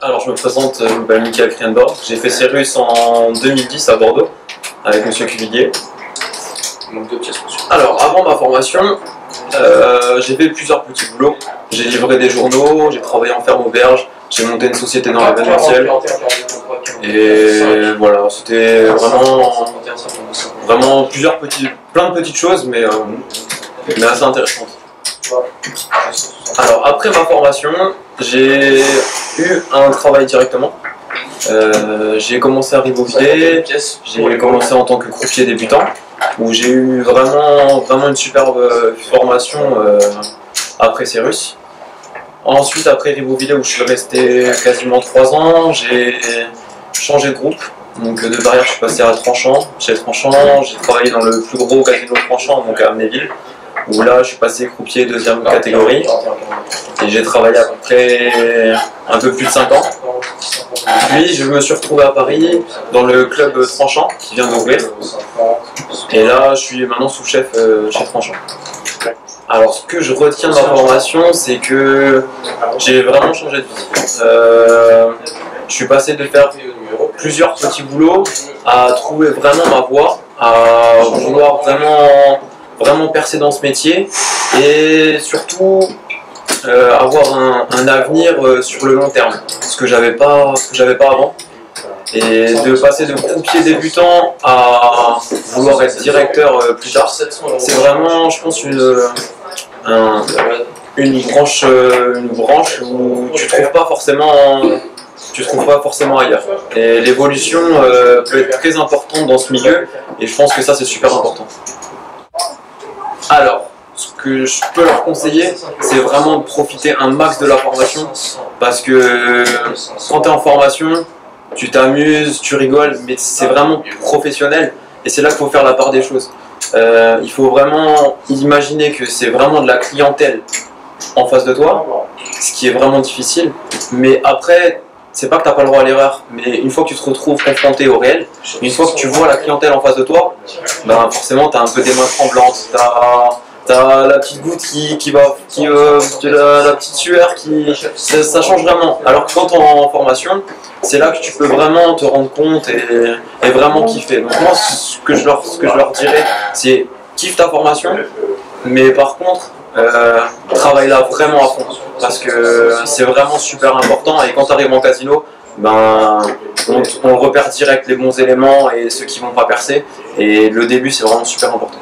Alors je me présente, je m'appelle Michael Krienborg. J'ai fait Cyrus en 2010 à Bordeaux avec Monsieur Cuvillier. Alors avant ma formation, j'ai fait plusieurs petits boulots. J'ai livré des journaux, j'ai travaillé en ferme auberge, j'ai monté une société dans l'événementiel. Et voilà, c'était vraiment plein de petites choses, mais assez intéressantes. Alors après ma formation, j'ai eu un travail directement. J'ai commencé à Ribeauvillé, j'ai commencé en tant que croupier débutant, où j'ai eu vraiment une superbe formation après Cyrus. Ensuite, après Ribeauvillé, où je suis resté quasiment 3 ans, j'ai changé de groupe. Donc de Barrière, je suis passé à Tranchant. Chez Tranchant, j'ai travaillé dans le plus gros casino de Tranchant, donc à Amnéville, où là, je suis passé croupier 2e catégorie. Et j'ai travaillé à peu près un peu plus de 5 ans. Puis je me suis retrouvé à Paris, dans le club Tranchant, qui vient d'ouvrir. Et là, je suis maintenant sous-chef chez Tranchant. Alors, ce que je retiens de ma formation, c'est que j'ai vraiment changé de vie. Je suis passé de faire plusieurs petits boulots à trouver vraiment ma voie, à vouloir vraiment percer dans ce métier et surtout avoir un avenir sur le long terme, ce que j'avais pas avant. Et de passer de croupier débutant à vouloir être directeur plus tard, c'est vraiment, je pense, une branche où tu trouves pas forcément ailleurs. Et l'évolution peut être très importante dans ce milieu, et je pense que ça c'est super important. Alors, ce que je peux leur conseiller, c'est vraiment de profiter un max de la formation, parce que quand tu es en formation, tu t'amuses, tu rigoles, mais c'est vraiment professionnel, et c'est là qu'il faut faire la part des choses. Il faut vraiment imaginer que c'est vraiment de la clientèle en face de toi, ce qui est vraiment difficile, mais après, c'est pas que t'as pas le droit à l'erreur, mais une fois que tu te retrouves confronté au réel, une fois que tu vois la clientèle en face de toi, ben forcément t'as un peu des mains tremblantes, t'as la petite goutte la petite sueur ça change vraiment. Alors que quand t'es en formation, c'est là que tu peux vraiment te rendre compte et vraiment kiffer. Donc moi, ce que je leur dirais, c'est kiffe ta formation, mais par contre, travaille là vraiment à fond, parce que c'est vraiment super important, et quand tu arrives en casino, ben, on repère direct les bons éléments et ceux qui vont pas percer, et le début c'est vraiment super important.